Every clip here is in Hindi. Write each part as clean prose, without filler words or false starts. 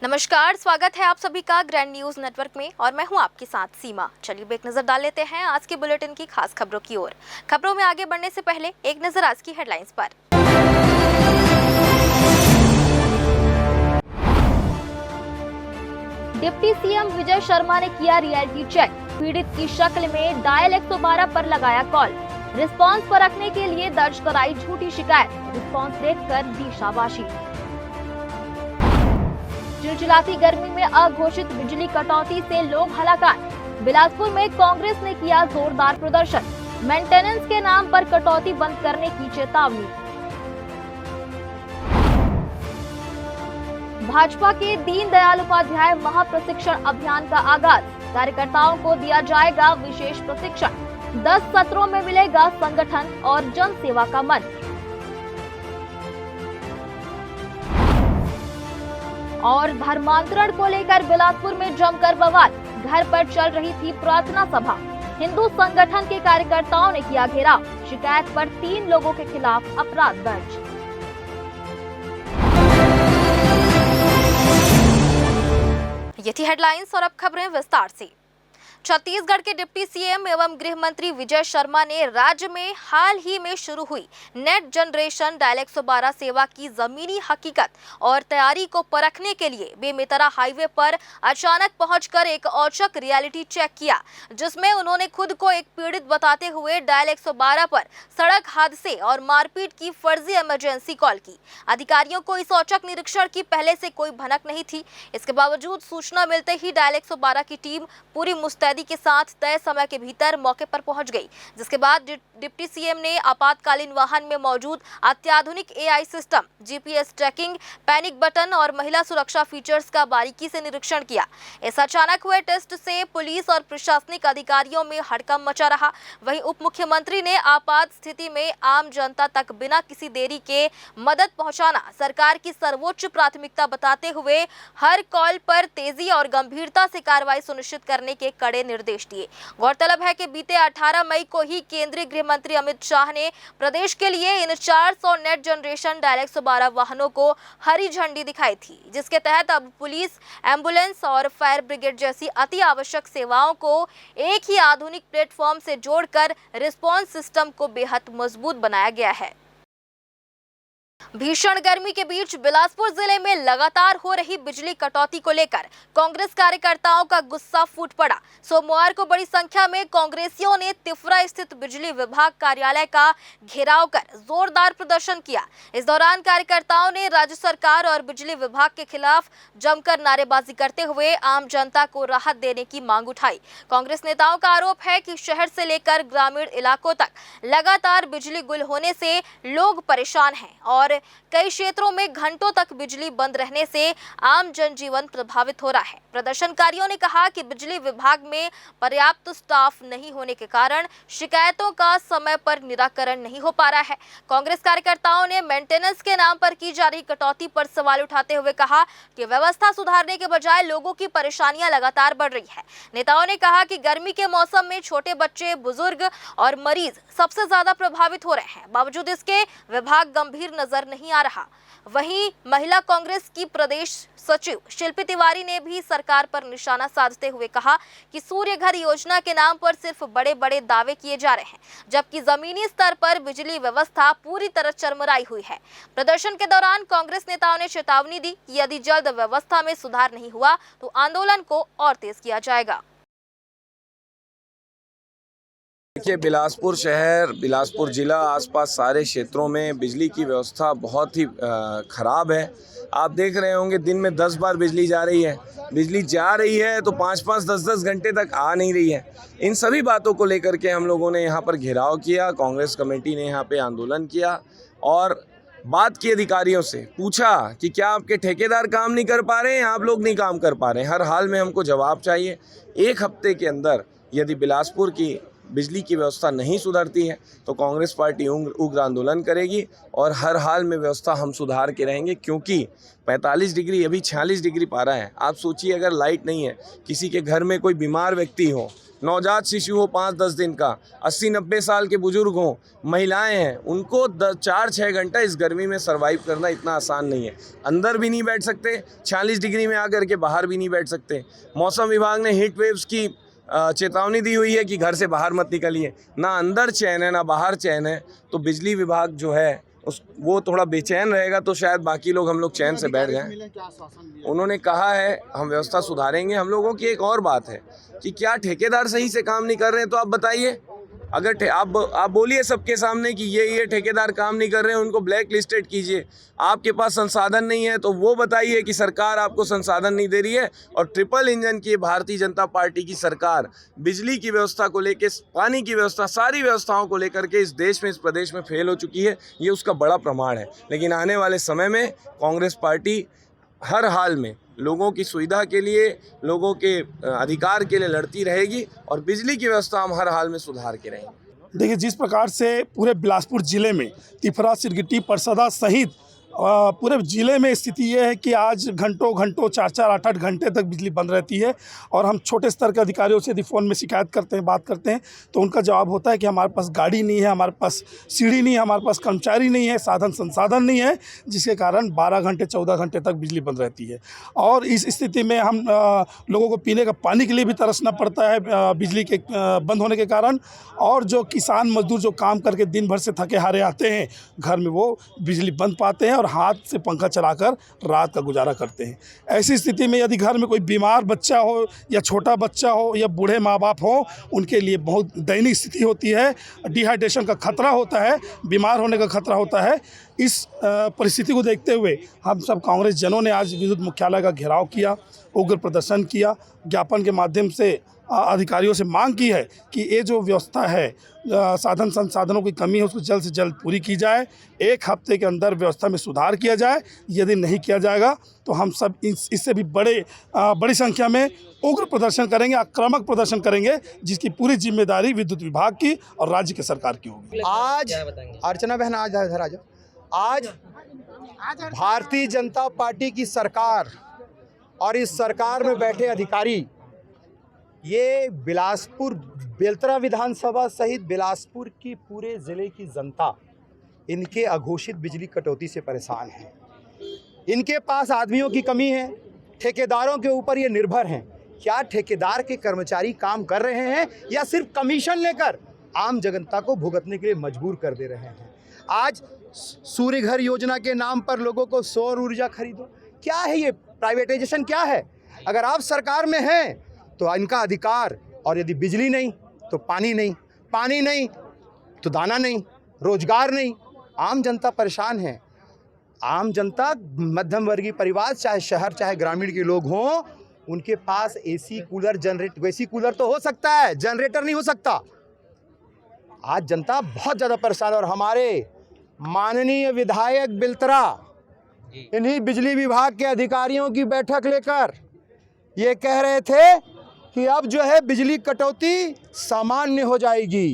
नमस्कार, स्वागत है आप सभी का ग्रैंड न्यूज नेटवर्क में और मैं हूं आपके साथ सीमा। चलिए एक नजर डाल लेते हैं आज के बुलेटिन की खास खबरों की ओर। खबरों में आगे बढ़ने से पहले एक नजर आज की हेडलाइंस पर। डिप्टी सीएम विजय शर्मा ने किया रियलिटी चेक। पीड़ित की शक्ल में डायल 112 पर लगाया कॉल। रिस्पांस पर रखने के लिए दर्ज कराई झूठी शिकायत। रिस्पांस देखकर दी शाबाशी। चिलचिलाती गर्मी में अघोषित बिजली कटौती से लोग हलाकान। बिलासपुर में कांग्रेस ने किया जोरदार प्रदर्शन। मेंटेनेंस के नाम पर कटौती बंद करने की चेतावनी। भाजपा के दीनदयाल उपाध्याय महाप्रशिक्षण अभियान का आगाज। कार्यकर्ताओं को दिया जाएगा विशेष प्रशिक्षण। 10 सत्रों में मिलेगा संगठन और जन सेवा का मंत्र। और धर्मांतरण को लेकर बिलासपुर में जमकर बवाल। घर पर चल रही थी प्रार्थना सभा। हिंदू संगठन के कार्यकर्ताओं ने किया घेराव। शिकायत पर 3 लोगों के खिलाफ अपराध दर्ज। ये थी हेडलाइंस और अब खबरें विस्तार से। छत्तीसगढ़ के डिप्टी सीएम एवं गृह मंत्री विजय शर्मा ने राज्य में हाल ही में शुरू हुई नेट जनरेशन डायल 112 सेवा की जमीनी हकीकत और तैयारी को परखने के लिए बेमेतरा हाईवे पर अचानक पहुंचकर एक औचक रियलिटी चेक किया, जिसमें उन्होंने खुद को एक पीड़ित बताते हुए डायल 112 पर सड़क हादसे और मारपीट की फर्जी इमरजेंसी कॉल की। अधिकारियों को इस औचक निरीक्षण की पहले से कोई भनक नहीं थी। इसके बावजूद सूचना मिलते ही डायल 112 की टीम पूरी मुस्तैदी के साथ तय समय के भीतर मौके पर पहुंच गई, जिसके बाद डिप्टी सीएम ने आपातकालीन वाहन में मौजूद अत्याधुनिक AI system, GPS tracking, panic button और महिला सुरक्षा फीचर्स का बारीकी से निरीक्षण किया। इस अचानक हुए टेस्ट से पुलिस और प्रशासनिक अधिकारियों में हड़कंप मचा रहा। वहीं उप मुख्यमंत्री ने आपात स्थिति में आम जनता तक बिना किसी देरी के मदद पहुंचाना सरकार की सर्वोच्च प्राथमिकता बताते हुए हर कॉल पर तेजी और गंभीरता से कार्रवाई सुनिश्चित करने के कड़े निर्देश दिए। गौरतलब है कि बीते 18 मई को ही केंद्रीय गृह मंत्री अमित शाह ने प्रदेश के लिए इन 400 नेट जनरेशन डायल 112 वाहनों को हरी झंडी दिखाई थी, जिसके तहत अब पुलिस, एम्बुलेंस और फायर ब्रिगेड जैसी अति आवश्यक सेवाओं को एक ही आधुनिक प्लेटफॉर्म से जोड़कर रिस्पांस सिस्टम को बेहद मजबूत बनाया गया है। भीषण गर्मी के बीच बिलासपुर जिले में लगातार हो रही बिजली कटौती को लेकर कांग्रेस कार्यकर्ताओं का गुस्सा फूट पड़ा। सोमवार को बड़ी संख्या में कांग्रेसियों ने तिफरा स्थित बिजली विभाग कार्यालय का घेराव कर जोरदार प्रदर्शन किया। इस दौरान कार्यकर्ताओं ने राज्य सरकार और बिजली विभाग के खिलाफ जमकर नारेबाजी करते हुए आम जनता को राहत देने की मांग उठाई। कांग्रेस नेताओं का आरोप है कि शहर से लेकर ग्रामीण इलाकों तक लगातार बिजली गुल होने से लोग परेशान हैं और कई क्षेत्रों में घंटों तक बिजली बंद रहने से आम जनजीवन प्रभावित हो रहा है। प्रदर्शनकारियों ने कहा कि बिजली विभाग में पर्याप्त स्टाफ नहीं होने के कारण शिकायतों का समय पर निराकरण नहीं हो पा रहा है। कांग्रेस कार्यकर्ताओं ने मेंटेनेंस के नाम पर की जा रही कटौती पर सवाल उठाते हुए कहा कि व्यवस्था सुधारने के बजाय लोगों की परेशानियां लगातार बढ़ रही है। नेताओं ने कहा कि गर्मी के मौसम में छोटे बच्चे, बुजुर्ग और मरीज सबसे ज्यादा प्रभावित हो रहे हैं। बावजूद इसके विभाग गंभीर नजर नहीं आ रहा। वहीं महिला कांग्रेस की प्रदेश सचिव शिल्पी तिवारी ने भी सरकार पर निशाना साधते हुए कहा कि सूर्य घर योजना के नाम पर सिर्फ बड़े बड़े दावे किए जा रहे हैं, जबकि जमीनी स्तर पर बिजली व्यवस्था पूरी तरह चरमराई हुई है। प्रदर्शन के दौरान कांग्रेस नेताओं ने चेतावनी दी कि यदि जल्द व्यवस्था में सुधार नहीं हुआ तो आंदोलन को और तेज किया जाएगा। देखिए, बिलासपुर शहर, बिलासपुर ज़िला, आसपास सारे क्षेत्रों में बिजली की व्यवस्था बहुत ही ख़राब है। आप देख रहे होंगे दिन में 10 बार बिजली जा रही है। बिजली जा रही है तो 5-5, 10-10 घंटे तक आ नहीं रही है। इन सभी बातों को लेकर के हम लोगों ने यहाँ पर घेराव किया। कांग्रेस कमेटी ने यहाँ पे आंदोलन किया और बात की अधिकारियों से, पूछा कि क्या आपके ठेकेदार काम नहीं कर पा रहे हैं, आप लोग नहीं काम कर पा रहे हैं। हर हाल में हमको जवाब चाहिए। 1 हफ्ते के अंदर यदि बिलासपुर की बिजली की व्यवस्था नहीं सुधरती है तो कांग्रेस पार्टी उग्र आंदोलन करेगी और हर हाल में व्यवस्था हम सुधार के रहेंगे, क्योंकि 45 डिग्री अभी 46 डिग्री पारा है। आप सोचिए, अगर लाइट नहीं है, किसी के घर में कोई बीमार व्यक्ति हो, नवजात शिशु हो 5-10 दिन का, 80-90 साल के बुजुर्ग हों, महिलाएं हैं, उनको 4-6 घंटा इस गर्मी में सर्वाइव करना इतना आसान नहीं है। अंदर भी नहीं बैठ सकते, 46 डिग्री में आकर के बाहर भी नहीं बैठ सकते। मौसम विभाग ने हीट वेव्स की चेतावनी दी हुई है कि घर से बाहर मत निकलिए। ना अंदर चैन है ना बाहर चैन है, तो बिजली विभाग जो है वो थोड़ा बेचैन रहेगा, तो शायद बाकी लोग हम लोग चैन से बैठ जाएं। उन्होंने कहा है हम व्यवस्था सुधारेंगे। हम लोगों की एक और बात है कि क्या ठेकेदार सही से काम नहीं कर रहे हैं, तो आप बताइए। अगर आप बोलिए सबके सामने कि ये ठेकेदार काम नहीं कर रहे हैं, उनको ब्लैक लिस्टेड कीजिए। आपके पास संसाधन नहीं है तो वो बताइए कि सरकार आपको संसाधन नहीं दे रही है। और ट्रिपल इंजन की भारतीय जनता पार्टी की सरकार बिजली की व्यवस्था को लेकर, पानी की व्यवस्था, सारी व्यवस्थाओं को लेकर के इस देश में, इस प्रदेश में फेल हो चुकी है। ये उसका बड़ा प्रमाण है। लेकिन आने वाले समय में कांग्रेस पार्टी हर हाल में लोगों की सुविधा के लिए, लोगों के अधिकार के लिए लड़ती रहेगी और बिजली की व्यवस्था हम हर हाल में सुधार के रहेंगे। देखिए, जिस प्रकार से पूरे बिलासपुर ज़िले में तिफरा, सिरगिट्टी, परसदा सहित पूरे ज़िले में स्थिति ये है कि आज घंटों 4-4, 8-8 घंटे तक बिजली बंद रहती है। और हम छोटे स्तर के अधिकारियों से यदि फ़ोन में शिकायत करते हैं, बात करते हैं, तो उनका जवाब होता है कि हमारे पास गाड़ी नहीं है, हमारे पास सीढ़ी नहीं है, हमारे पास कर्मचारी नहीं है, साधन संसाधन नहीं है, जिसके कारण 12 घंटे 14 घंटे तक बिजली बंद रहती है। और इस स्थिति में हम लोगों को पीने का पानी के लिए भी तरसना पड़ता है बिजली के बंद होने के कारण। और जो किसान मजदूर जो काम करके दिन भर से थके हारे आते हैं घर में, वो बिजली बंद पाते हैं और हाथ से पंखा चलाकर रात का गुजारा करते हैं। ऐसी स्थिति में यदि घर में कोई बीमार बच्चा हो या छोटा बच्चा हो या बूढ़े माँ बाप हो, उनके लिए बहुत दयनीय स्थिति होती है। डिहाइड्रेशन का खतरा होता है, बीमार होने का खतरा होता है। इस परिस्थिति को देखते हुए हम सब कांग्रेस जनों ने आज विद्युत मुख्यालय का घेराव किया, उग्र प्रदर्शन किया, ज्ञापन के माध्यम से अधिकारियों से मांग की है कि ये जो व्यवस्था है, साधन संसाधनों की कमी है, उसको जल्द से जल्द पूरी की जाए। 1 हफ्ते के अंदर व्यवस्था में सुधार किया जाए। यदि नहीं किया जाएगा तो हम सब इससे भी बड़ी संख्या में उग्र प्रदर्शन करेंगे, आक्रामक प्रदर्शन करेंगे, जिसकी पूरी जिम्मेदारी विद्युत विभाग की और राज्य के सरकार की होगी। आज अर्चना बहन आज भारतीय जनता पार्टी की सरकार और इस सरकार में बैठे अधिकारी, ये बिलासपुर बेलतरा विधानसभा सहित बिलासपुर की पूरे ज़िले की जनता इनके अघोषित बिजली कटौती से परेशान है। इनके पास आदमियों की कमी है, ठेकेदारों के ऊपर ये निर्भर हैं। क्या ठेकेदार के कर्मचारी काम कर रहे हैं या सिर्फ कमीशन लेकर आम जनता को भुगतने के लिए मजबूर कर दे रहे हैं? आज सूर्य घर योजना के नाम पर लोगों को सौर ऊर्जा खरीदो, क्या है ये? प्राइवेटाइजेशन क्या है? अगर आप सरकार में हैं तो इनका अधिकार, और यदि बिजली नहीं तो पानी नहीं तो दाना नहीं, रोजगार नहीं, आम जनता परेशान है। आम जनता, मध्यम वर्गीय परिवार, चाहे शहर चाहे ग्रामीण के लोग हों, उनके पास एसी कूलर तो हो सकता है, जनरेटर नहीं हो सकता। आज जनता बहुत ज़्यादा परेशान है। और हमारे माननीय विधायक बिलतरा इन्हीं बिजली विभाग के अधिकारियों की बैठक लेकर ये कह रहे थे कि अब जो है बिजली कटौती सामान्य हो जाएगी।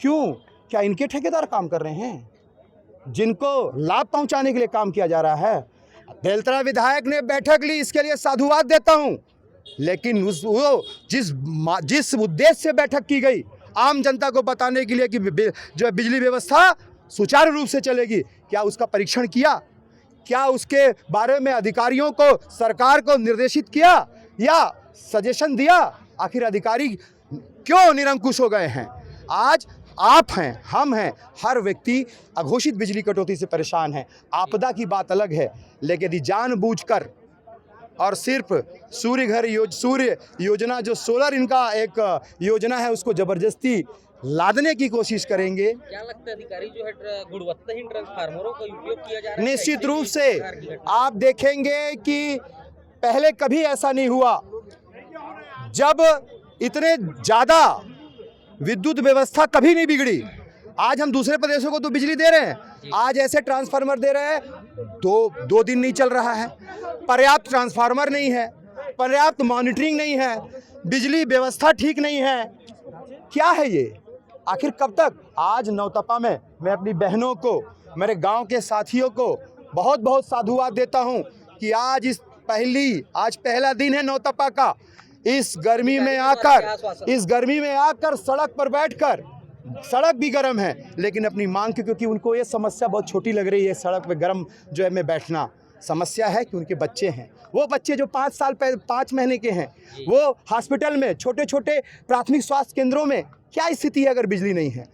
क्यों? क्या इनके ठेकेदार काम कर रहे हैं जिनको लाभ पहुंचाने के लिए काम किया जा रहा है? बेलतरा विधायक ने बैठक ली, इसके लिए साधुवाद देता हूं, लेकिन जिस उद्देश्य से बैठक की गई, आम जनता को बताने के लिए कि जो बिजली व्यवस्था सुचारू रूप से चलेगी, क्या उसका परीक्षण किया? क्या उसके बारे में अधिकारियों को, सरकार को निर्देशित किया या सजेशन दिया? आखिर अधिकारी क्यों निरंकुश हो गए हैं? आज आप हैं, हम हैं, हर व्यक्ति अघोषित बिजली कटौती से परेशान है। आपदा की बात अलग है, लेकिन यदि जानबूझकर और सिर्फ सूर्य योजना, जो सोलर इनका एक योजना है, उसको ज़बरदस्ती लादने की कोशिश करेंगे। क्या लगता है अधिकारी जो है गुणवत्ताहीन ट्रांसफार्मरों का उपयोग किया जा रहा है? निश्चित रूप से आप देखेंगे कि पहले कभी ऐसा नहीं हुआ। जब इतने ज़्यादा विद्युत व्यवस्था कभी नहीं बिगड़ी। आज हम दूसरे प्रदेशों को तो बिजली दे रहे हैं, आज ऐसे ट्रांसफार्मर दे रहे हैं, दो दिन नहीं चल रहा है। पर्याप्त ट्रांसफार्मर नहीं है, पर्याप्त मॉनिटरिंग नहीं है, बिजली व्यवस्था ठीक नहीं है। क्या है ये? आखिर कब तक? आज नौतपा में मैं अपनी बहनों को, मेरे गांव के साथियों को बहुत बहुत साधुवाद देता हूं कि आज पहला दिन है नौतपा का। इस गर्मी में आकर सड़क पर बैठकर, सड़क भी गर्म है लेकिन अपनी मांग की, क्योंकि उनको ये समस्या बहुत छोटी लग रही है सड़क पे गर्म जो है में बैठना। समस्या है कि उनके बच्चे हैं, वो बच्चे जो 5 महीने के हैं, वो हॉस्पिटल में, छोटे छोटे प्राथमिक स्वास्थ्य केंद्रों में क्या स्थिति है अगर बिजली नहीं है।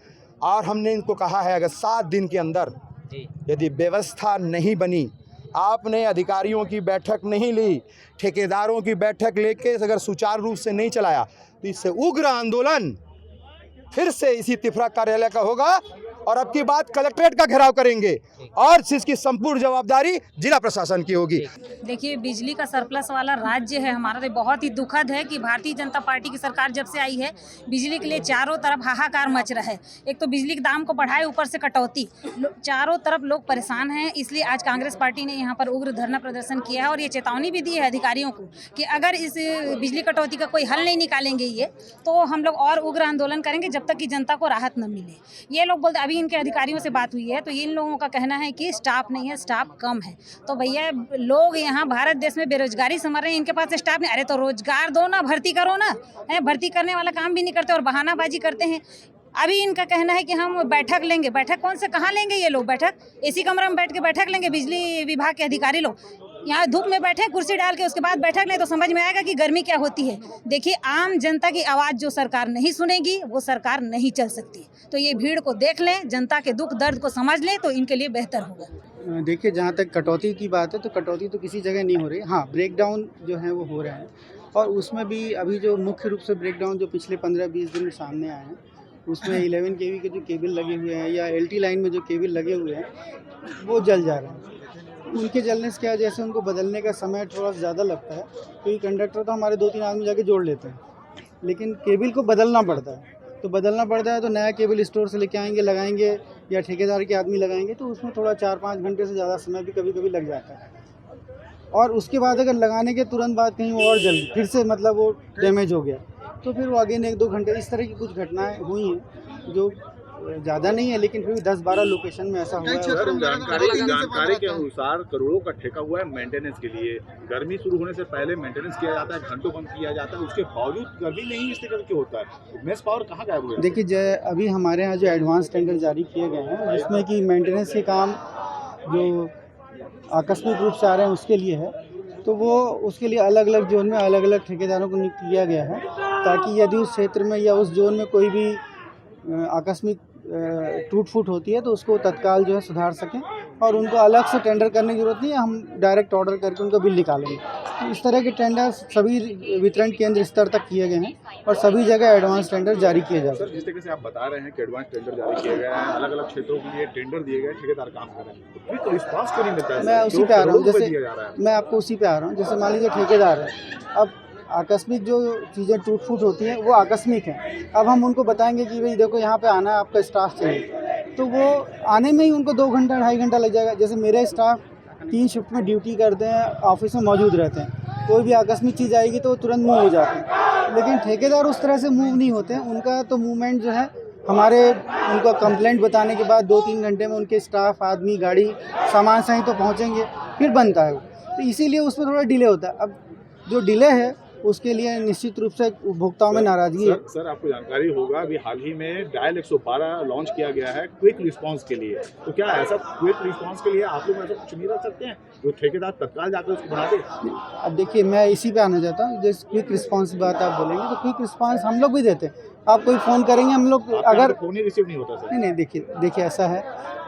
और हमने इनको कहा है अगर 7 दिन के अंदर यदि व्यवस्था नहीं बनी, आपने अधिकारियों की बैठक नहीं ली, ठेकेदारों की बैठक लेके अगर सुचारू रूप से नहीं चलाया तो इससे उग्र आंदोलन फिर से इसी तिफरा कार्यालय का होगा और अब की बात कलेक्ट्रेट का घेराव करेंगे और इसकी संपूर्ण जवाबदारी जिला प्रशासन की होगी। देखिए, बिजली का सरप्लस वाला राज्य है हमारा, तो बहुत ही दुखद है कि भारतीय जनता पार्टी की सरकार जब से आई है बिजली के लिए चारों तरफ हाहाकार मच रहा है। एक तो बिजली के दाम को बढ़ाए, ऊपर से कटौती, चारों तरफ लोग परेशान हैं। इसलिए आज कांग्रेस पार्टी ने यहाँ पर उग्र धरना प्रदर्शन किया है और ये चेतावनी भी दी है अधिकारियों को कि अगर इस बिजली कटौती का कोई हल नहीं निकालेंगे ये, तो हम लोग और उग्र आंदोलन करेंगे जब तक कि जनता को राहत न मिले। ये लोग बोलते, अभी इनके अधिकारियों से बात हुई है तो इन लोगों का कहना है कि स्टाफ नहीं है, स्टाफ कम है। तो भैया, लोग यहाँ भारत देश में बेरोजगारी से मर रहे हैं, इनके पास स्टाफ नहीं। अरे तो रोजगार दो ना, भर्ती करो ना। भर्ती करने वाला काम भी नहीं करते और बहानाबाजी करते हैं। अभी इनका कहना है कि हम बैठक लेंगे। बैठक कौन से, कहाँ लेंगे ये लोग बैठक? एसी कमरा में बैठ के बैठक लेंगे बिजली विभाग के अधिकारी लोग? यहाँ धूप में बैठे कुर्सी डाल के उसके बाद बैठक लें तो समझ में आएगा कि गर्मी क्या होती है। देखिए, आम जनता की आवाज़ जो सरकार नहीं सुनेगी वो सरकार नहीं चल सकती। तो ये भीड़ को देख लें, जनता के दुख दर्द को समझ लें तो इनके लिए बेहतर होगा। देखिए, जहाँ तक कटौती की बात है तो कटौती तो किसी जगह नहीं हो रही। हाँ, ब्रेकडाउन जो है वो हो रहे हैं और उसमें भी अभी जो मुख्य रूप से ब्रेकडाउन जो पिछले 15-20 दिन में सामने आए हैं उसमें 11 kV के जो केबल लगे हुए हैं या LT लाइन में जो केबल लगे हुए हैं वो जल जा रहे हैं। उनके जलने से क्या, जैसे उनको बदलने का समय थोड़ा ज़्यादा लगता है, क्योंकि कंडक्टर तो हमारे 2-3 आदमी जाके जोड़ लेते हैं, लेकिन केबल को बदलना पड़ता है। तो बदलना पड़ता है तो नया केबल स्टोर से लेके आएंगे, लगाएंगे या ठेकेदार के आदमी लगाएंगे, तो उसमें थोड़ा 4-5 घंटे से ज़्यादा समय भी कभी कभी लग जाता है। और उसके बाद अगर लगाने के तुरंत बाद कहीं और जल फिर से मतलब वो डैमेज हो गया तो फिर वो अगेन 1-2 घंटे, इस तरह की कुछ घटनाएँ हुई हैं जो ज़्यादा नहीं है लेकिन फिर भी 10-12 लोकेशन में ऐसा हुआ है। जानकारी के अनुसार करोड़ों का ठेका हुआ है मेंटेनेंस के लिए। गर्मी शुरू होने से पहले मेंटेनेंस किया जाता है, घंटों कम किया जाता है, उसके बावजूद गर्मी नहीं इस तरह के होता है। मेस पावर कहाँ गायब हुआ है? देखिए, अभी हमारे यहाँ जो एडवांस टेंडर जारी किए गए हैं जिसमें कि मेंटेनेंस के काम जो आकस्मिक रूप से आ रहे हैं उसके लिए है, तो वो उसके लिए अलग अलग जोन में अलग अलग ठेकेदारों को नियुक्त किया गया है ताकि यदि उस क्षेत्र में या उस जोन में कोई भी आकस्मिक टूट फूट होती है तो उसको तत्काल जो है सुधार सकें और उनको अलग से टेंडर करने की ज़रूरत नहीं है, हम डायरेक्ट ऑर्डर करके उनका बिल निकालेंगे। तो इस तरह के टेंडर सभी वितरण केंद्र स्तर तक किए गए हैं और सभी जगह एडवांस टेंडर जारी किए जाते हैं। सर, जिस तरीके से आप बता रहे हैं कि एडवांस टेंडर जारी किए गए हैं, अलग अलग क्षेत्रों के लिए टेंडर दिए गए, ठेकेदार काम कर रहे हैं, तो रिस्पॉन्स क्यों नहीं मिलता है? मैं उसी पे आ रहा हूँ, जैसे मैं आपको उसी पे आ रहा हूँ। जैसे मान लीजिए ठेकेदार है, अब आकस्मिक जो चीज़ें टूट फूट होती हैं वो आकस्मिक हैं। अब हम उनको बताएंगे कि भाई देखो यहाँ पे आना है, आपका स्टाफ चाहिए, तो वो आने में ही उनको 2 घंटा 2.5 घंटा लग जाएगा। जैसे मेरे स्टाफ 3 शिफ्ट में ड्यूटी करते हैं, ऑफिस में मौजूद रहते हैं, कोई भी आकस्मिक चीज़ आएगी तो वो तुरंत मूव हो जाते हैं। लेकिन ठेकेदार उस तरह से मूव नहीं होते हैं, उनका तो मूवमेंट जो है हमारे उनका कंप्लेंट बताने के बाद 2-3 घंटे में उनके स्टाफ, आदमी, गाड़ी, सामान सही तो पहुँचेंगे, फिर बनता है वो। तो इसीलिए उसमें थोड़ा डिले होता है। अब जो डिले है उसके लिए निश्चित रूप से उपभोक्ताओं में नाराजगी है। सर, आपको जानकारी होगा अभी हाल ही में डायल 112 लॉन्च किया गया है क्विक रिस्पांस के लिए, तो क्या ऐसा क्विक रिस्पांस के लिए आप लोग ऐसा कुछ नहीं रख सकते हैं जो ठेकेदार तत्काल जाकर उसको बना दे? अब देखिए, मैं इसी पे आना चाहता हूँ। जैसे क्विक रिस्पांस की बात आप बोलेंगे तो क्विक रिस्पांस हम लोग भी देते हैं। आप कोई फ़ोन करेंगे, हम लोग अगर फ़ोन ही रिसीव नहीं होता सर। नहीं, देखिए ऐसा है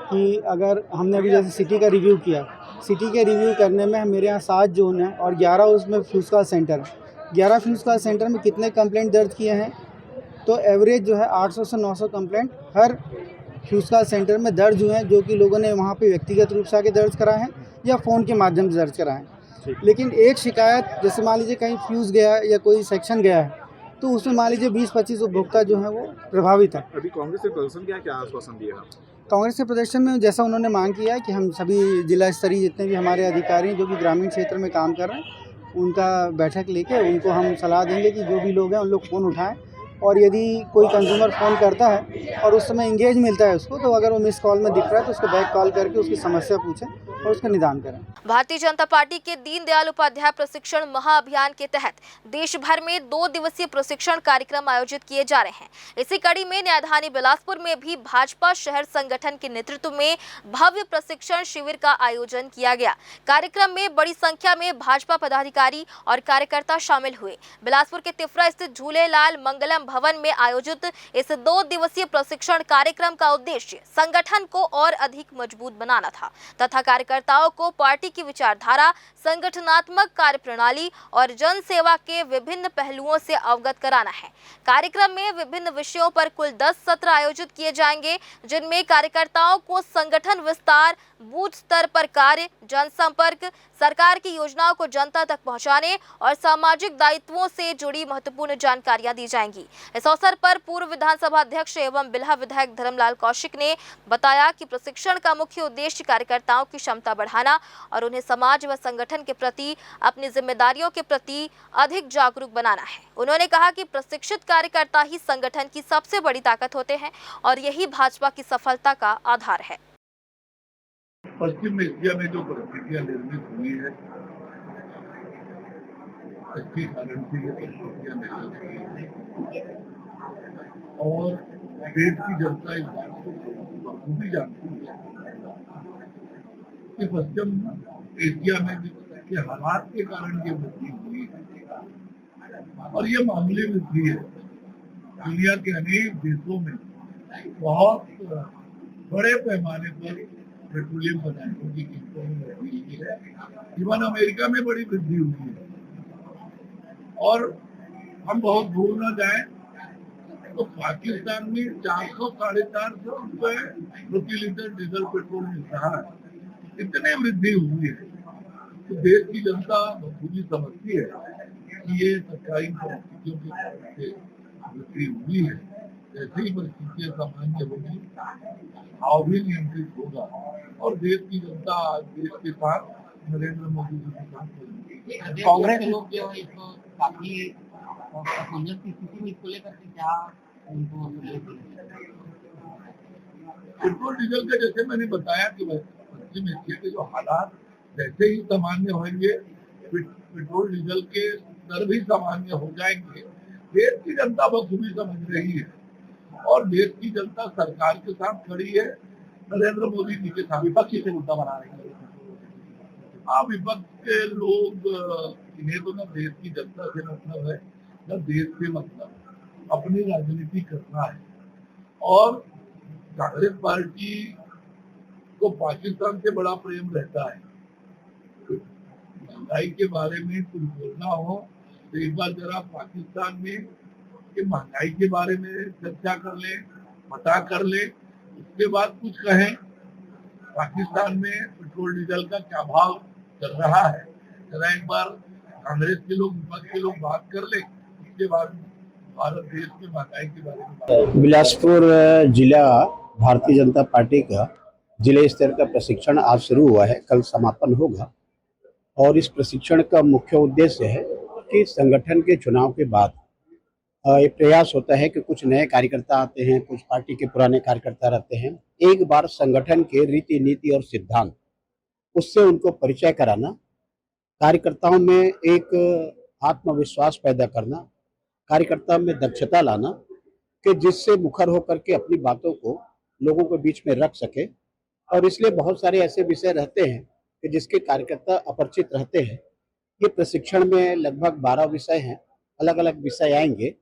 कि अगर हमने अभी जैसे सिटी का रिव्यू किया, सिटी के रिव्यू करने में मेरे यहाँ 7 जोन हैं और 11 उसमें फ्यूज कॉल सेंटर है। 11 फ्यूज कॉल सेंटर में कितने कंप्लेंट दर्ज किए हैं, तो एवरेज जो है 800 से 900 कंप्लेंट हर फ्यूज कॉल सेंटर में दर्ज हुए हैं, जो कि लोगों ने वहाँ पे व्यक्तिगत रूप से आके दर्ज कराए हैं या फ़ोन के माध्यम से दर्ज कराए हैं। लेकिन एक शिकायत, जैसे मान लीजिए कहीं फ्यूज़ गया या कोई सेक्शन गया है, तो उसमें मान लीजिए 20-25 उपभोक्ता जो है वो प्रभावित है। अभी कांग्रेस से प्रदर्शन क्या आश्वासन दिया है? कांग्रेस के प्रदर्शन में जैसा उन्होंने मांग किया है कि हम सभी जिला स्तरीय जितने भी हमारे अधिकारी हैं जो कि ग्रामीण क्षेत्र में काम कर रहे हैं, उनका बैठक लेके उनको हम सलाह देंगे कि जो भी लोग हैं उन लोग फ़ोन उठाएं और यदि कोई कंज्यूमर फ़ोन करता है और उस समय इंगेज मिलता है उसको, तो अगर वो मिस कॉल में दिख रहा है तो उसको बैक कॉल करके उसकी समस्या पूछें और उसका निदान करें। भारतीय जनता पार्टी के दीनदयाल उपाध्याय प्रशिक्षण महाअभियान के तहत देश भर में 2 दिवसीय प्रशिक्षण कार्यक्रम आयोजित किए जा रहे हैं। इसी कड़ी में राजधानी बिलासपुर में भी भाजपा शहर संगठन के नेतृत्व में भव्य प्रशिक्षण शिविर का आयोजन किया गया। कार्यक्रम में बड़ी संख्या में भाजपा पदाधिकारी और कार्यकर्ता शामिल हुए। बिलासपुर के तिफरा स्थित झूलेलाल मंगलम भवन में आयोजित इस 2 दिवसीय प्रशिक्षण कार्यक्रम का उद्देश्य संगठन को और अधिक मजबूत बनाना था तथा कार्यकर्ताओं को पार्टी की विचारधारा, संगठनात्मक कार्यप्रणाली और जन सेवा के विभिन्न पहलुओं से अवगत कराना है। कार्यक्रम में विभिन्न विषयों पर कुल 10 सत्र आयोजित किए जाएंगे, जिनमें कार्यकर्ताओं को संगठन विस्तार, बूथ स्तर पर कार्य, जनसंपर्क, सरकार की योजनाओं को जनता तक पहुंचाने और सामाजिक दायित्वों से जुड़ी महत्वपूर्ण जानकारियां दी जाएंगी। इस अवसर पर पूर्व विधानसभा अध्यक्ष एवं बिल्हा विधायक धर्मलाल कौशिक ने बताया कि प्रशिक्षण का मुख्य उद्देश्य कार्यकर्ताओं की क्षमता बढ़ाना और उन्हें समाज व संगठन के प्रति अपनी जिम्मेदारियों के प्रति अधिक जागरूक बनाना है। उन्होंने कहा कि प्रशिक्षित कार्यकर्ता ही संगठन की सबसे बड़ी ताकत होते हैं और यही भाजपा की सफलता का आधार है। पश्चिम एशिया में जो परिस्थितियां निर्मित हुई है, अच्छी कारण से ये परिस्थितियां निर्मित हुई है और देश की जनता इस बात को बखूबी जानती है कि पश्चिम एशिया में के हालात के कारण ये वृद्धि हुई है और ये मामूली वृद्धि है। दुनिया के अनेक देशों में बहुत बड़े पैमाने पर पेट्रोलियम पदार्थों की कीमतों में वृद्धि हुई है। इवन अमेरिका में बड़ी वृद्धि हुई है और हम बहुत दूर न जाएं तो पाकिस्तान में 400-450 रुपए प्रति लीटर डीजल पेट्रोल मिल रहा है। इतनी वृद्धि हुई है तो देश की जनता बखूबी समझती है कि ये सरकारी परिस्थितियों की वजह से वृद्धि हुई है। जैसे ही परिस्थितियां सामान्य होगी, भाव भी नियंत्रित होगा और देश की जनता देश के साथ नरेंद्र मोदी जी के साथ कांग्रेस लोग जो है इसको काफी असमंजस की स्थिति में इसको लेकर के क्या उनको पेट्रोल डीजल का जैसे मैंने बताया कि पश्चिम एशिया के जो हालात जैसे ही सामान्य होंगे, पेट्रोल डीजल के दर भी सामान्य हो जाएंगे। देश की जनता बखूबी समझ रही है और देश की जनता सरकार के साथ खड़ी है, नरेंद्र मोदी जी के साथ। विपक्ष से मुद्दा बना रहे हैं। हाँ, विपक्ष के लोग, इन्हें तो न देश की जनता से मतलब है न देश से मतलब है, अपनी राजनीति करना है और कांग्रेस पार्टी को पाकिस्तान से बड़ा प्रेम रहता है। महंगाई के बारे में कुछ बोलना हो तो एक बार जरा पाकिस्तान में कि महंगाई के बारे में चर्चा कर ले, पता कर ले, उसके बाद कुछ कहें पाकिस्तान में पेट्रोल डीजल का क्या भाव चल रहा है। जरा एक बार कांग्रेस के लोग, विपक्ष के लोग बात कर ले, उसके बाद भारत देश में महंगाई के बारे में बात। बिलासपुर जिला भारतीय जनता पार्टी का जिले स्तर का प्रशिक्षण आज शुरू हुआ है, कल समापन होगा और इस प्रशिक्षण का मुख्य उद्देश्य है कि संगठन के चुनाव के बाद ये प्रयास होता है कि कुछ नए कार्यकर्ता आते हैं, कुछ पार्टी के पुराने कार्यकर्ता रहते हैं, एक बार संगठन के रीति नीति और सिद्धांत उससे उनको परिचय कराना, कार्यकर्ताओं में एक आत्मविश्वास पैदा करना, कार्यकर्ता में दक्षता लाना कि जिससे मुखर होकर के अपनी बातों को लोगों के बीच में रख सके। और इसलिए बहुत सारे ऐसे विषय रहते हैं कि जिसके कार्यकर्ता अपरिचित रहते हैं। ये प्रशिक्षण में लगभग 12 विषय हैं, अलग अलग विषय आएंगे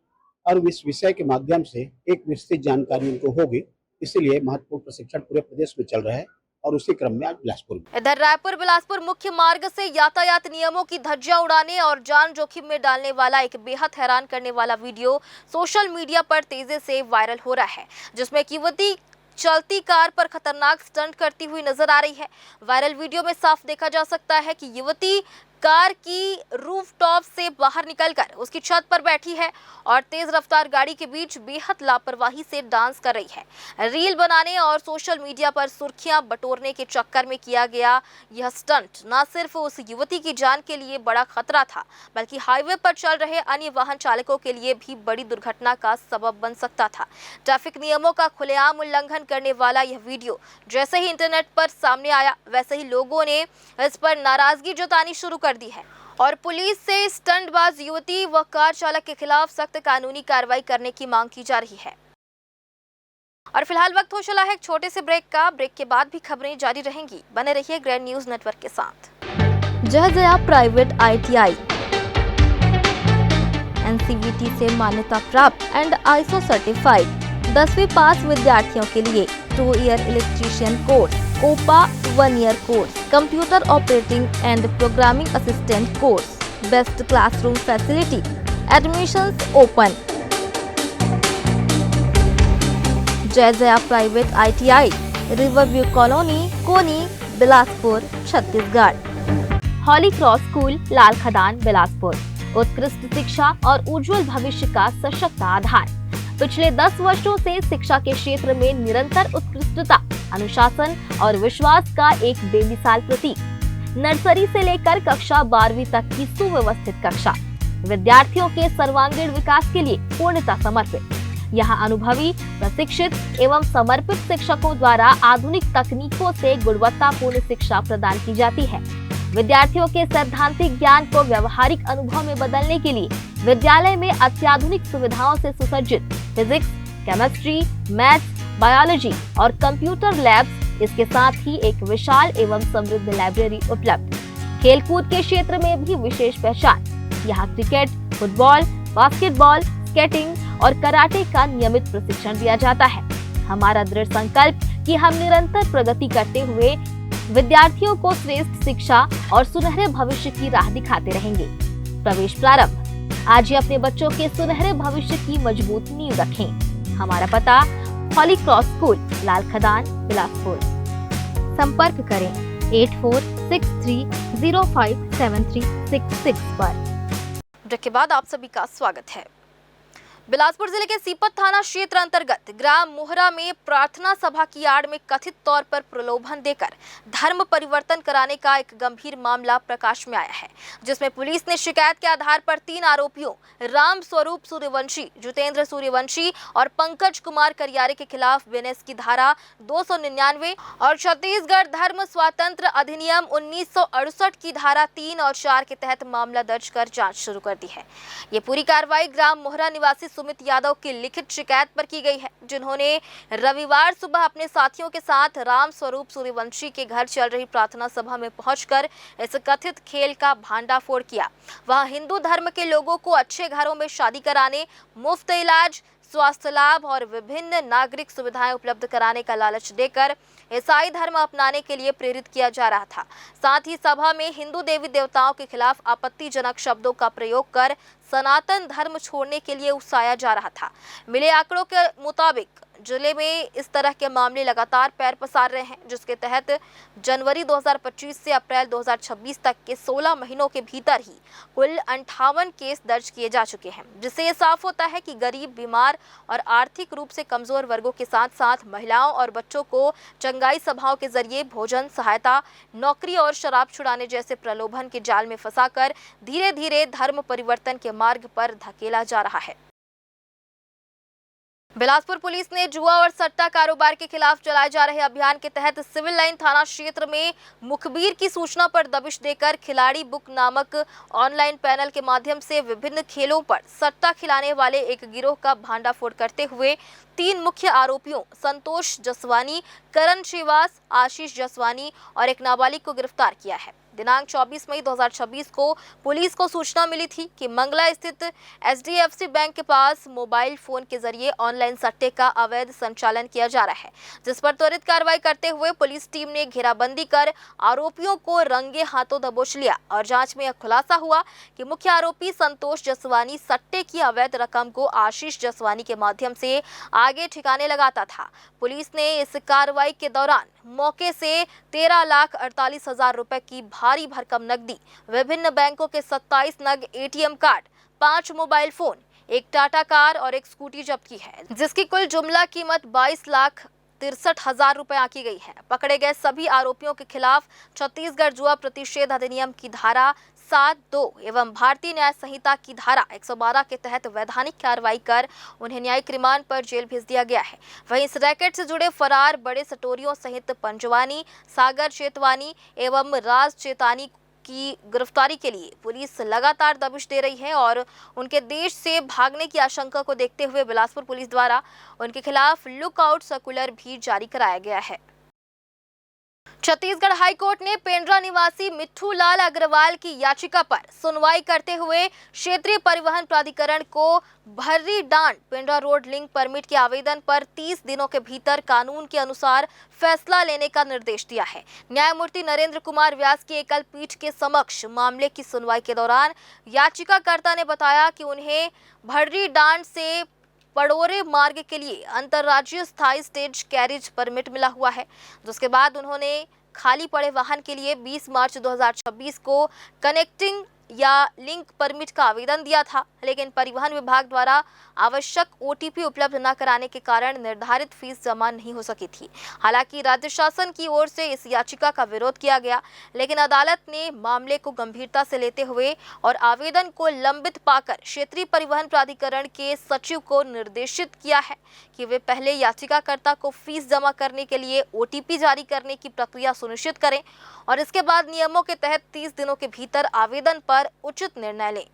और इस विषय के माध्यम से एक विस्तृत जानकारी उनको होगी। इसलिए महत्वपूर्ण प्रशिक्षण पूरे प्रदेश में चल रहा है और उसी क्रम में आज बिलासपुर में। इधर रायपुर बिलासपुर मुख्य मार्ग से यातायात नियमों की धज्जियां उड़ाने और जान जोखिम में डालने वाला एक बेहद हैरान करने वाला वीडियो सोशल मीडिया पर तेजी से वायरल हो रहा है, जिसमें एक युवती चलती कार पर खतरनाक स्टंट करती हुई नजर आ रही है। वायरल वीडियो में साफ देखा जा सकता है कि युवती कार की रूफटॉप से बाहर निकलकर उसकी छत पर बैठी है और तेज रफ्तार गाड़ी के बीच बेहद लापरवाही से डांस कर रही है। रील बनाने और सोशल मीडिया पर सुर्खियां बटोरने के चक्कर में किया गया यह स्टंट न सिर्फ उस युवती की जान के लिए बड़ा खतरा था, बल्कि हाईवे पर चल रहे अन्य वाहन चालकों के लिए भी बड़ी दुर्घटना का सबब बन सकता था। ट्रैफिक नियमों का खुलेआम उल्लंघन करने वाला यह वीडियो जैसे ही इंटरनेट पर सामने आया, वैसे ही लोगों ने इस पर नाराजगी जतानी शुरू कर दी है और पुलिस से स्टंटबाज युवती व कार चालक के खिलाफ सख्त कानूनी कार्रवाई करने की मांग की जा रही है। और फिलहाल वक्त हो चला है एक छोटे से ब्रेक का। ब्रेक के बाद भी खबरें जारी रहेंगी। बने रहिए ग्रैंड न्यूज नेटवर्क के साथ। जहजया प्राइवेट ITI NCVT से मान्यता प्राप्त एंड ISO सर्टिफाइड 10वीं पास विद्यार्थियों के लिए 2 year electrician course, COPA 1 year course, computer operating and programming assistant course, best classroom facility, admissions open. Jaijaya private ITI, riverview colony, Koni, Bilaspur, Chhattisgarh. Holy Cross school, Lal Khadan, Bilaspur. उत्कृष्ट शिक्षा और उज्जवल भविष्य का सशक्त आधार। पिछले 10 वर्षों से शिक्षा के क्षेत्र में निरंतर उत्कृष्टता, अनुशासन और विश्वास का एक बेमिसाल प्रतीक। नर्सरी से लेकर कक्षा 12वीं तक की सुव्यवस्थित कक्षा, विद्यार्थियों के सर्वांगीण विकास के लिए पूर्णतः समर्पित। यहाँ अनुभवी, प्रशिक्षित एवं समर्पित शिक्षकों द्वारा आधुनिक तकनीकों से गुणवत्तापूर्ण शिक्षा प्रदान की जाती है। विद्यार्थियों के सैद्धांतिक ज्ञान को व्यवहारिक अनुभव में बदलने के लिए विद्यालय में अत्याधुनिक सुविधाओं से सुसज्जित फिजिक्स, केमिस्ट्री, मैथ्स, बायोलॉजी और कंप्यूटर लैब्स, इसके साथ ही एक विशाल एवं समृद्ध लाइब्रेरी उपलब्ध। खेलकूद के क्षेत्र में भी विशेष पहचान। यहाँ क्रिकेट, फुटबॉल, बास्केटबॉल, स्केटिंग और कराटे का नियमित प्रशिक्षण दिया जाता है। हमारा दृढ़ संकल्प कि हम निरंतर प्रगति करते हुए विद्यार्थियों को श्रेष्ठ शिक्षा और सुनहरे भविष्य की राह दिखाते रहेंगे। प्रवेश प्रारंभ। आज ही अपने बच्चों के सुनहरे भविष्य की मजबूत नींव रखें। हमारा पता हॉली क्रॉस स्कूल, लाल खदान, बिलासपुर। संपर्क करें 8463057366 पर। ब्रेक के बाद आप सभी का स्वागत है। बिलासपुर जिले के सीपत थाना क्षेत्र अंतर्गत ग्राम मोहरा में प्रार्थना सभा की आड़ में कथित तौर पर प्रलोभन देकर धर्म परिवर्तन कराने का एक गंभीर मामला प्रकाश में आया है, जिसमें पुलिस ने शिकायत के आधार पर 3 आरोपियों राम स्वरूप सूर्यवंशी, जितेंद्र सूर्यवंशी और पंकज कुमार करियारे के खिलाफ बीएनएस की धारा 299 और छत्तीसगढ़ धर्म स्वातंत्र अधिनियम 1968 की धारा 3 और 4 के तहत मामला दर्ज कर जाँच शुरू कर दी है। ये पूरी कार्रवाई ग्राम मोहरा निवासी सुमित यादव की लिखित शिकायत पर की गई है, जिन्होंने रविवार सुबह अपने साथियों के साथ राम स्वरूप सूर्यवंशी के घर चल रही प्रार्थना सभा में पहुंचकर इस कथित खेल का भांडाफोड़ किया। वहां हिंदू धर्म के लोगों को अच्छे घरों में शादी कराने, मुफ्त इलाज, स्वास्थ्य लाभ और विभिन्न नागरिक सुविधाएं उपलब्ध कराने का लालच देकर ईसाई धर्म अपनाने के लिए प्रेरित किया जा रहा था। साथ ही सभा में हिंदू देवी देवताओं के खिलाफ आपत्तिजनक शब्दों का प्रयोग कर सनातन धर्म छोड़ने के लिए उकसाया जा रहा था। मिले आंकड़ों के मुताबिक जिले में इस तरह के मामले लगातार पैर पसार रहे हैं, जिसके तहत जनवरी 2025 से अप्रैल 2026 तक के 16 महीनों के भीतर ही कुल 58 केस दर्ज किए जा चुके हैं, जिससे ये साफ होता है कि गरीब, बीमार और आर्थिक रूप से कमजोर वर्गों के साथ साथ महिलाओं और बच्चों को चंगाई सभाओं के जरिए भोजन, सहायता, नौकरी और शराब छुड़ाने जैसे प्रलोभन के जाल में फंसाकर धीरे धीरे धर्म परिवर्तन के मार्ग पर धकेला जा रहा है। बिलासपुर पुलिस ने जुआ और सट्टा कारोबार के खिलाफ चलाए जा रहे अभियान के तहत सिविल लाइन थाना क्षेत्र में मुखबिर की सूचना पर दबिश देकर खिलाड़ी बुक नामक ऑनलाइन पैनल के माध्यम से विभिन्न खेलों पर सट्टा खिलाने वाले एक गिरोह का भांडाफोड़ करते हुए 3 मुख्य आरोपियों संतोष जसवानी, करण श्रीवास, आशीष जसवानी और एक नाबालिग को गिरफ्तार किया है। दिनांक 24 मई 2026 को पुलिस को सूचना मिली थी कि मंगला स्थित HDFC बैंक के पास मोबाइल फोन के जरिए ऑनलाइन सट्टे का अवैध संचालन किया जा रहा है, जिस पर त्वरित कार्रवाई करते हुए पुलिस टीम ने घेराबंदी कर आरोपियों को रंगे हाथों दबोच लिया और जांच में यह खुलासा हुआ कि मुख्य आरोपी संतोष जसवानी सट्टे की अवैध रकम को आशीष जसवानी के माध्यम से आगे ठिकाने लगाता था। पुलिस ने इस कार्रवाई के दौरान मौके से 13,48,000 रुपए की भारी भरकम नकदी, विभिन्न बैंकों के 27 नग ATM कार्ड, 5 मोबाइल फोन, एक टाटा कार और एक स्कूटी जब्त की है, जिसकी कुल जुमला कीमत 22,63,000 रुपए आंकी गई है। पकड़े गए सभी आरोपियों के खिलाफ छत्तीसगढ़ जुआ प्रतिषेध अधिनियम की धारा 7(2) एवं भारतीय न्याय संहिता की धारा 112 के तहत वैधानिक कार्रवाई कर उन्हें न्यायिक रिमांड पर जेल भेज दिया गया है। वहीं इस रैकेट से जुड़े फरार बड़े सटोरियों सहित पंजवानी, सागर चेतवानी एवं राज चेतानी की गिरफ्तारी के लिए पुलिस लगातार दबिश दे रही है और उनके देश से भागने की आशंका को देखते हुए बिलासपुर पुलिस द्वारा उनके खिलाफ लुकआउट सर्कुलर भी जारी कराया गया है। छत्तीसगढ़ हाईकोर्ट ने पेंड्रा निवासी मिट्ठू लाल अग्रवाल की याचिका पर सुनवाई करते हुए क्षेत्रीय परिवहन प्राधिकरण को भर्री Dand Pendra road link permit के आवेदन पर 30 दिनों के भीतर कानून के अनुसार फैसला लेने का निर्देश दिया है। न्यायमूर्ति नरेंद्र कुमार व्यास की एकल पीठ के समक्ष मामले की सुनवाई के दौरान याचिकाकर्ता ने बताया कि उन्हें भर्री डांड से पड़ोरे मार्ग के लिए अंतर्राज्यीय स्थायी स्टेज कैरिज परमिट मिला हुआ है, जिसके बाद उन्होंने खाली पड़े वाहन के लिए 20 मार्च 2026 को कनेक्टिंग या लिंक परमिट का आवेदन दिया था, लेकिन परिवहन विभाग द्वारा आवश्यक OTP उपलब्ध न कराने के कारण निर्धारित फीस जमा नहीं हो सकी थी। हालांकि राज्य शासन की ओर से इस याचिका का विरोध किया गया, लेकिन अदालत ने मामले को गंभीरता से लेते हुए और आवेदन को लंबित पाकर क्षेत्रीय परिवहन प्राधिकरण के सचिव को निर्देशित किया है कि वे पहले याचिकाकर्ता को फीस जमा करने के लिए OTP जारी करने की प्रक्रिया सुनिश्चित करें और इसके बाद नियमों के तहत 30 दिनों के भीतर आवेदन पर उचित निर्णय लें।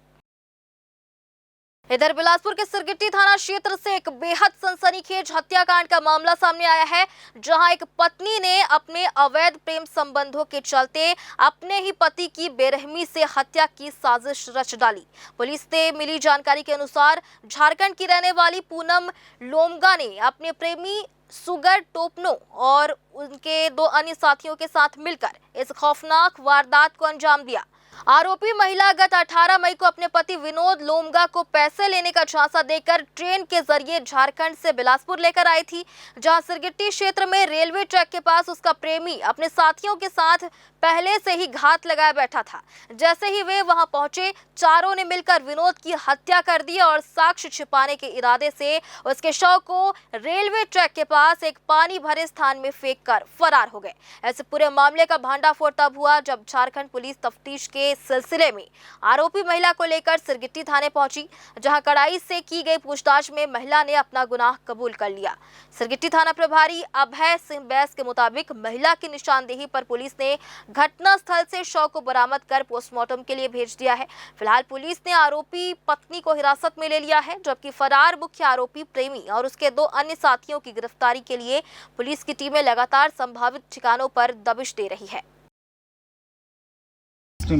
इधर बिलासपुर के सिरगिट्टी थाना क्षेत्र से एक बेहद सनसनीखेज हत्याकांड का मामला सामने आया है, जहां एक पत्नी ने अपने अवैध प्रेम संबंधों के चलते अपने ही पति की बेरहमी से हत्या की साजिश रच डाली। पुलिस से मिली जानकारी के अनुसार झारखंड की रहने वाली पूनम लोमगा ने अपने प्रेमी सुगर टोपनो और उनके 2 अन्य साथियों के साथ मिलकर इस खौफनाक वारदात को अंजाम दिया। आरोपी महिला गत 18 मई को अपने पति विनोद लोमगा को पैसे लेने का झांसा देकर ट्रेन के जरिए झारखंड से बिलासपुर लेकर आई थी, जहां सिरगिट्टी क्षेत्र में रेलवे ट्रैक के पास उसका प्रेमी अपने साथियों के साथ पहले से ही घात लगाए बैठा था। जैसे ही वे वहां पहुंचे, चारों ने मिलकर विनोद की हत्या कर दी और साक्ष्य छिपाने के इरादे से उसके शव को रेलवे ट्रैक के पास एक पानी भरे स्थान में फेंक कर फरार हो गए। ऐसे पूरे मामले का भांडाफोड़ तब हुआ जब झारखंड पुलिस तफ्तीश के सिलसिले में आरोपी महिला को लेकर सिरगिट्टी थाने पहुंची, जहां कड़ाई से की गई पूछताछ में महिला ने अपना गुनाह कबूल कर लिया। सिरगिट्टी थाना प्रभारी अभय सिंह बैस के मुताबिक महिला की निशानदेही पर पुलिस ने घटना स्थल से शव को बरामद कर पोस्टमार्टम के लिए भेज दिया है। फिलहाल पुलिस ने आरोपी पत्नी को हिरासत में ले लिया है, जबकि फरार मुख्य आरोपी प्रेमी और उसके 2 अन्य साथियों की गिरफ्तारी के लिए पुलिस की टीमें लगातार संभावित ठिकानों पर दबिश दे रही है।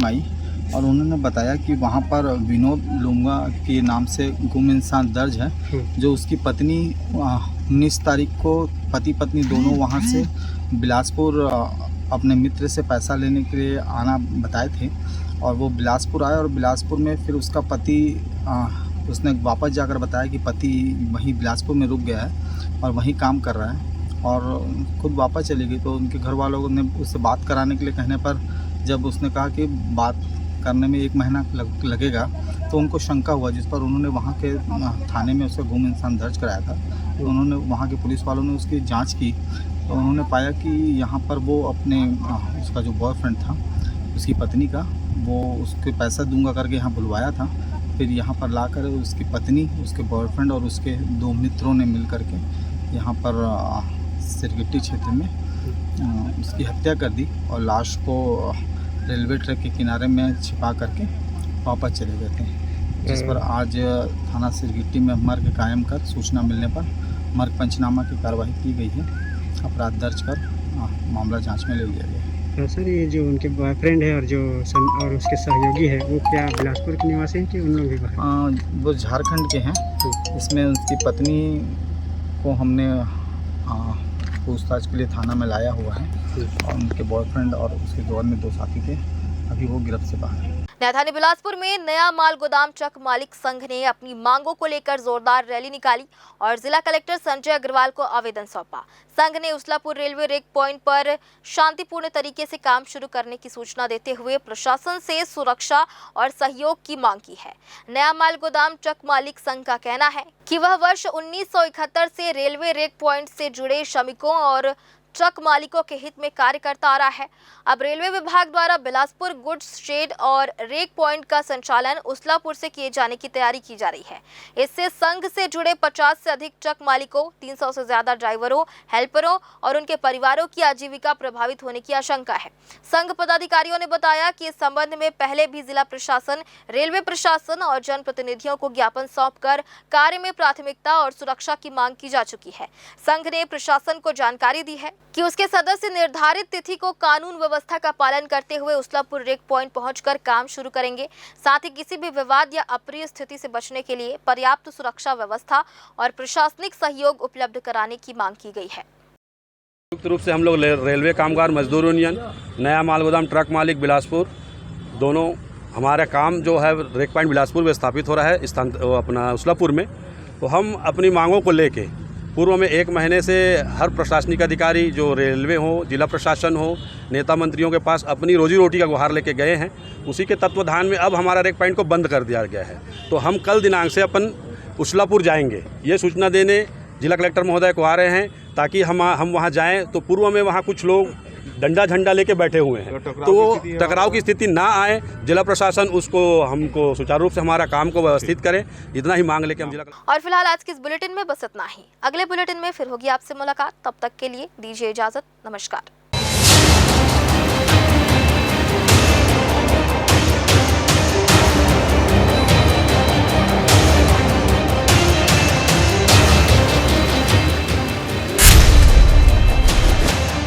आई और उन्होंने बताया कि वहाँ पर विनोद लोमगा के नाम से गुम इंसान दर्ज है, जो उसकी पत्नी 19 तारीख को पति पत्नी दोनों वहाँ से बिलासपुर अपने मित्र से पैसा लेने के लिए आना बताए थे और वो बिलासपुर आए और बिलासपुर में फिर उसका पति उसने वापस जाकर बताया कि पति वहीं बिलासपुर में रुक गया है और वहीं काम कर रहा है और खुद वापस चली गई। तो उनके घर वालों ने उससे बात कराने के लिए कहने पर जब उसने कहा कि बात करने में 1 महीना लगेगा, तो उनको शंका हुआ, जिस पर उन्होंने वहाँ के थाने में उसका गुम इंसान दर्ज कराया था। तो उन्होंने वहाँ के पुलिस वालों ने उसकी जांच की तो उन्होंने पाया कि यहाँ पर वो अपने उसका जो बॉयफ्रेंड था उसकी पत्नी का, वो उसके पैसा दूंगा करके यहाँ बुलवाया था। फिर यहाँ पर लाकर उसकी पत्नी, उसके बॉयफ्रेंड और उसके 2 मित्रों ने मिल करके यहाँ पर सिरगिट्टी क्षेत्र में उसकी हत्या कर दी और लाश को रेलवे ट्रैक के किनारे में छिपा करके वापस चले गए थे, जिस पर आज थाना सिरगिट्टी में मर्ग कायम कर सूचना मिलने पर मर्ग पंचनामा की कार्रवाई की गई है। अपराध दर्ज कर मामला जांच में ले लिया गया है। सर, ये जो उनके बॉयफ्रेंड है और उसके सहयोगी है, वो क्या बिलासपुर के निवासी हैं कि उन लोग भी बाहर? वो झारखंड के हैं। इसमें उसकी पत्नी को हमने पूछताछ के लिए थाना में लाया हुआ है और उनके बॉयफ्रेंड और उसके 2 अन्य साथी थे, अभी वो गिरफ्त से बाहर है। राजधानी बिलासपुर में नया माल गोदाम ट्रक मालिक संघ ने अपनी मांगों को लेकर जोरदार रैली निकाली और जिला कलेक्टर संजय अग्रवाल को आवेदन सौंपा। संघ ने उसलापुर रेलवे रेक पॉइंट पर शांतिपूर्ण तरीके से काम शुरू करने की सूचना देते हुए प्रशासन से सुरक्षा और सहयोग की मांग की है। नया माल गोदाम ट्रक मालिक संघ का कहना है कि वह वर्ष 1971 से रेलवे रेक पॉइंट से जुड़े श्रमिकों और ट्रक मालिकों के हित में कार्य करता आ रहा है। अब रेलवे विभाग द्वारा बिलासपुर गुड्स शेड और रेक पॉइंट का संचालन उसलापुर से किए जाने की तैयारी की जा रही है। इससे संघ से जुड़े 50 से अधिक ट्रक मालिकों, 300 से ज्यादा ड्राइवरों, हेल्परों और उनके परिवारों की आजीविका प्रभावित होने की आशंका है। संघ पदाधिकारियों ने बताया कि इस संबंध में पहले भी जिला प्रशासन, रेलवे प्रशासन और जनप्रतिनिधियों को ज्ञापन सौंपकर कार्य में प्राथमिकता और सुरक्षा की मांग की जा चुकी है। संघ ने प्रशासन को जानकारी दी है कि उसके सदस्य निर्धारित तिथि को कानून व्यवस्था का पालन करते हुए उसलापुर रेक पॉइंट पहुंचकर काम शुरू करेंगे। साथ ही किसी भी विवाद या अप्रिय स्थिति से बचने के लिए पर्याप्त सुरक्षा व्यवस्था और प्रशासनिक सहयोग उपलब्ध कराने की मांग की गई है। संयुक्त रूप से हम लोग रेलवे कामगार मजदूर यूनियन, नया माल गोदाम ट्रक मालिक बिलासपुर, दोनों हमारा काम जो है रेक पॉइंट बिलासपुर में स्थापित हो रहा है अपना उसलापुर में। तो हम अपनी मांगों को लेके पूर्व में 1 महीने से हर प्रशासनिक अधिकारी जो रेलवे हो, जिला प्रशासन हो, नेता मंत्रियों के पास अपनी रोजी रोटी का गुहार लेके गए हैं। उसी के तत्वाधान में अब हमारा रेक पॉइंट को बंद कर दिया गया है। तो हम कल दिनांक से अपन उसलापुर जाएंगे, ये सूचना देने जिला कलेक्टर महोदय को आ रहे हैं, ताकि हम वहाँ जाएं। तो पूर्व में वहाँ कुछ लोग डंडा झंडा लेके बैठे हुए हैं, तो वो टकराव की स्थिति ना आए, जिला प्रशासन उसको हमको सुचारू रूप से हमारा काम को व्यवस्थित करे। इतना ही मांग लेके हम जिला। और फिलहाल आज के इस बुलेटिन में बस इतना ही। अगले बुलेटिन में फिर होगी आपसे मुलाकात। तब तक के लिए दीजिए इजाजत। नमस्कार।